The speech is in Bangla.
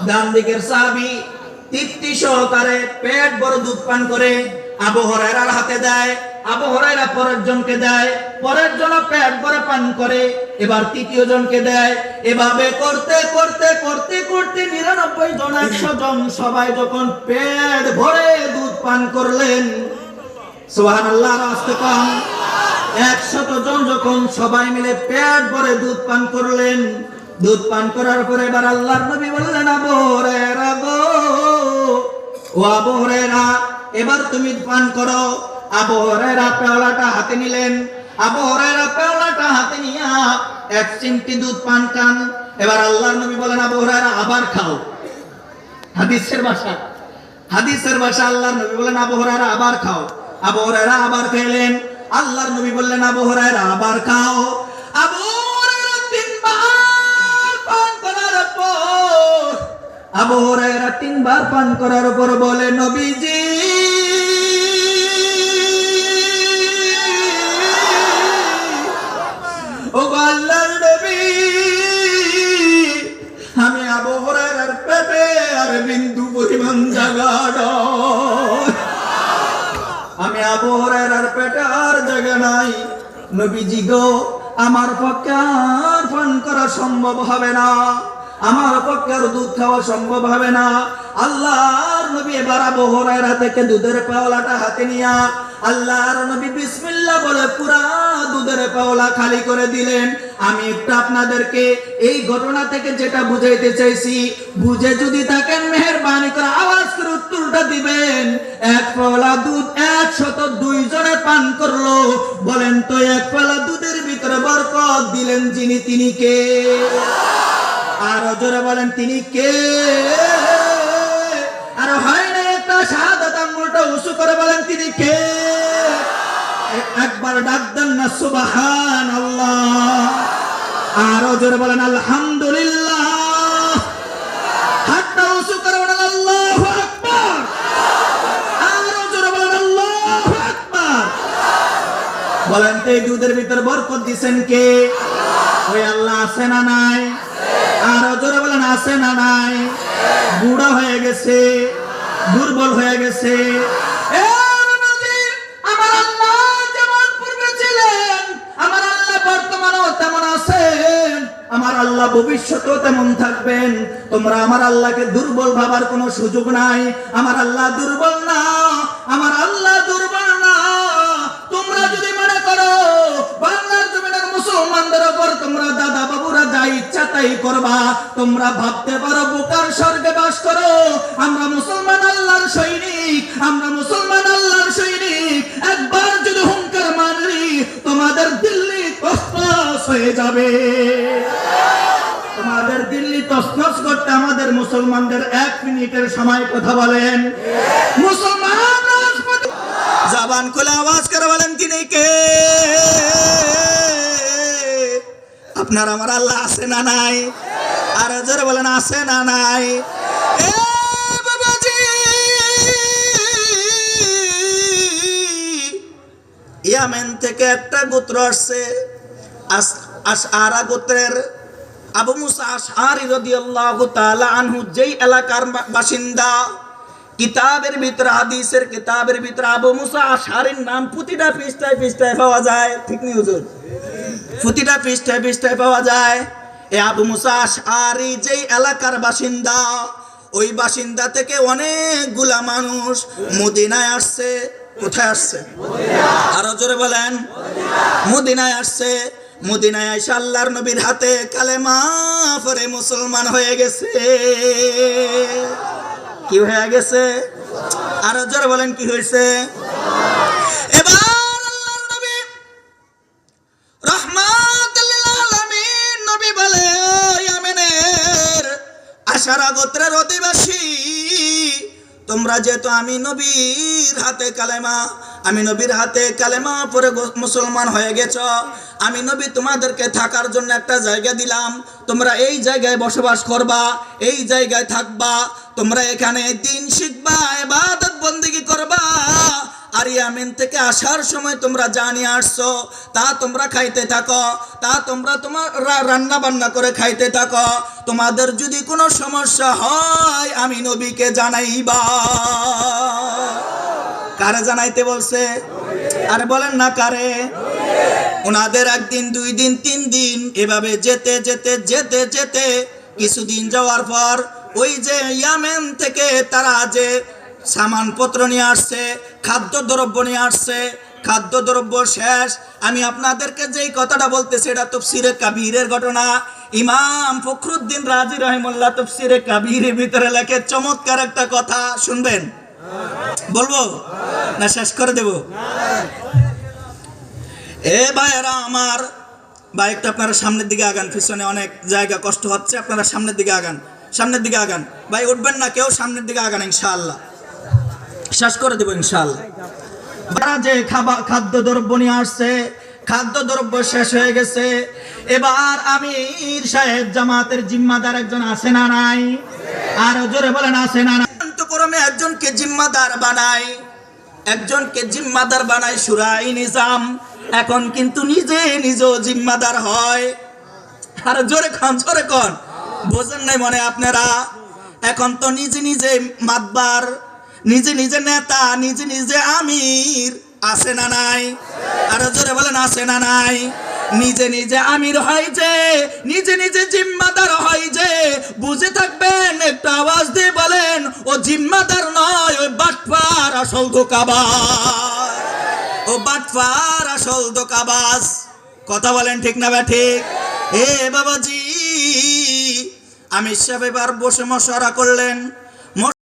ডান দিকের সাহাবী তৃপ্তি সহকারে পেট ভরে দুধ পান করে আবু হুরায়রার হাতে দেয়। আবু হুরায়রা পরের জনকে দেয়, পরের জন পেট ভরে পান করে, এবার তৃতীয় জনকে দেয়। এভাবে করতে করতে করতে করতে 99 জন 100 জন সবাই যখন পেট ভরে দুধ পান করলেন, সুবহানাল্লাহ, আস্তে কম, 100 জন যখন সবাই মিলে পেট ভরে দুধ পান করলেন, দুধ পান করার পরে এবার আল্লাহর নবী বললেন, আবু হুরায়রা গো, ও আবু হুরায়রা, এবার তুমি পান করো। আবু হুরায়রা পেয়ালাটা হাতে নিলেন। আবু হুরায়রা পেয়ালাটা হাতে নিয়ে এক চিমটি দুধ পান খান। এবার আল্লাহর নবী বলেন, আবু হুরায়রা আবার খাও। হাদিসের ভাষা আল্লাহর নবী বলেন, আবু হুরায়রা আবার খাও। আবু হুরায়রা আবার খেলেন। আল্লাহর নবী বললেন, আবু হুরায়রা আবার খাও। আবু হুরায়রা 3 বার পান করার পর, আবু হুরায়রা 3 বার পান করার পর বলে, নবীজি ও আল্লাহর নবী, আমি আবু হুরায়রার পেটে আর বিন্দু পরিমাণ জায়গা নাই, আমি আবু হুরায়রার পেটে আর জায়গা নাই। নবীজি গো, আমার পক্ষে আর পান করা সম্ভব হবে না, আমার পক্ষে আর দুধ খাওয়া সম্ভব হবে না। আল্লাহর নবী এবার আবু হুরায়রা থেকে দুধের পেয়ালাটা হাতে নিয়া আল্লাহর নবী বিসমিল্লাহ বলে পুরা দুধের পেয়ালা খালি করে দিলেন। আমি একটু আপনাদেরকে এই ঘটনা থেকে যেটা বুঝাইতে চাইছি, বুঝে যদি থাকেন মেহেরবানি করে আওয়াজ করে উত্তরটা দিবেন। এক পেয়ালা দুধ 102 জনে পান করলো। বলেন তো, এক পেয়ালা দুধের ভিতরে বরকত দিলেন যিনি, তিনি কে? আর জোরে বলেন, তিনি কে? আর হয় না একটা শাহাদাত আঙ্গুলটা উঁচু করে বলেন, তিনি কে? একবার ডাক দেন না সুবহানাল্লাহ। আর জোরে বলেন আলহামদুলিল্লাহ। হাতটা উঁচু করে বলেন আল্লাহু আকবার। আর জোরে বলেন আল্লাহু আকবার। বলেন তো, এই দুধের ভিতর বরকত দিবেন কে? ওই আল্লাহ আছে না নাই? আর জোরে বলেন আছে না নাই? বুড়া হয়ে গেছে, দুর্বল হয়ে গেছে। আমার আল্লাহ যেমন পূর্বে ছিলেন, আমার আল্লাহ বর্তমানেও তেমন আছেন, আমার আল্লাহ ভবিষ্যতেও তেমন থাকবেন। তোমরা আমার আল্লাহকে দুর্বল ভাবার কোনো সুযোগ নাই। আমার আল্লাহ দুর্বল না, আমার আল্লাহ দুর্বল না। তোমরা যদি মনে করো বাংলার জমিনের মুসলমানদের উপর তোমরা দাদা বাবুরা যা ইচ্ছা তাই করবা, তোমরা ভাবতে পারো বোকার স্বর্গে বাস করো। আমরা মুসলমান আল্লাহর সৈনিক, আমরা মুসলমান আল্লাহর সৈনিক। একবার যদি হুঙ্কার মারলি, তোমাদের দিল্লি তছনছ হয়ে যাবে। তোমাদের দিল্লি তছনছ করতে আমাদের মুসলমানদের 1 মিনিটের সময়। কথা বলেন, মুসলমান রাজপথে জবান খুলে আওয়াজ করে বলেন, তিনি কে? আপনার আমার আল্লাহ আছে না নাই? আর জোরে বলেন আছে না নাই? এ বাবাজি, ইয়ামেন থেকে একটা গোত্র আসছে, আশআরা গোত্রের আবু মুসা আশআরি রাদিয়াল্লাহু তাআলা আনহু, যেই এলাকার বাসিন্দা। কিতাবের ভিতরে, হাদিসের কিতাবের ভিতরে আবু মুসা আশআরির নাম প্রতিটা পৃষ্ঠায় পৃষ্ঠায় পাওয়া যায়। ঠিক নেই হুজুর? প্রতিটা পৃষ্ঠায় পৃষ্ঠায় পাওয়া যায়। এই আবু মুসা আশআরি যেই এলাকার বাসিন্দা, ওই বাসিন্দা থেকে অনেকগুলা মানুষ মদিনায় আসছে। কোথায় আসছে? আরো জোরে বলেন, মদিনায় আসছে। মদিনায় এসে আল্লাহর নবীর হাতে কালেমা পড়ে মুসলমান হয়ে গেছে। কি হয়ে গেছে? আরো জোরে বলেন, কি হয়েছে? এবার আল্লাহর নবী রাহমাতুল লিল আলামিন নবী বলে, ইয়ামেনের আশআরা গোত্রের অধিবাসী, তোমরা যেহেতু আমি নবীর হাতে কালেমা পড়ে মুসলমান হয়ে গেছ, আমি নবী তোমাদেরকে থাকার জন্য একটা জায়গা দিলাম। তোমরা এই জায়গায় বসবাস করবা, এই জায়গায় থাকবা। তোমরা এখানে দ্বীন শিখবা, ইবাদত বন্দেগী করবা। আর ইয়ামেন থেকে আসার সময় তোমরা যা নিয়ে আসছো তা তোমরা খাইতে থাকো, তা তোমরা তোমার রান্না বান্না করে খাইতে থাকো। তোমাদের যদি কোনো সমস্যা হয় আমি নবীকে জানাইবা। কারে জানাইতে বলছে? আরে বলেন না কারে? ওনাদের একদিন, 2 দিন, 3 দিন এভাবে যেতে যেতে যেতে যেতে কিছুদিন যাওয়ার পর ওই যে ইয়ামেন থেকে তারা যে সামানপত্র নিয়ে আসছে, খাদ্যদ্রব্য নিয়ে আসছে, খাদ্যদ্রব্য শেষ। আমি আপনাদেরকে যেই কথাটা বলতেছি এটা তাফসীরে কাবীরের ঘটনা। ইমাম ফখরুদ্দিন রাজি রাহিমাহুল্লাহ তাফসীরে কাবীরের ভিতরে লেখে চমৎকার একটা কথা, শুনবেন? বলবো না শেষ করে দেব? এ ভাইয়েরা আমার, বাইকটা আপনারা সামনের দিকে আগান, পিছনে অনেক জায়গা কষ্ট হচ্ছে, আপনারা সামনের দিকে আগান, সামনের দিকে আগান। ভাই উঠবেন না কেউ, সামনের দিকে আগান, ইনশাআল্লাহ শেষ করে দেব ইনশাআল্লাহ। তারা যে খাদ্যদ্রব্য নিয়ে আসছে, খাদ্যদ্রব্য শেষ হয়ে গেছে। এবার আমির সাহেব জামাতের জিম্মাদার একজন আছে না নাই? আর জোরে বলেন আছে না নাই? ক্রমে একজনকে জিম্মাদার বানায়, একজনকে জিম্মাদার বানায় শুরাই নিজাম। এখন কিন্তু নিজে নিজেও জিম্মাদার হয়। আর জোরে খান, জোরে কন, বোঝেন নাই মনে আপনারা? এখন তো নিজে নিজে মাতবার, নিজে নিজে নেতা, নিজে নিজে আমির, আছে না নাই? আর জোরে বলেন আছে না নাই? নিজে নিজে আমির হয় যে, নিজে নিজে জিম্মাদার হয় যে, বুঝে থাকবেন, একটা আওয়াজ দিয়ে বলেন ও জিম্মাদার নয়, ওই বাটপার আসল ধোঁকাবাজ, ও বাটপার আসল ধোঁকাবাজ। কথা বলেন ঠিক না বা ঠিক? এ বাবাজি, আমির সাহেব এবার বসে মশওয়ারা করলেন।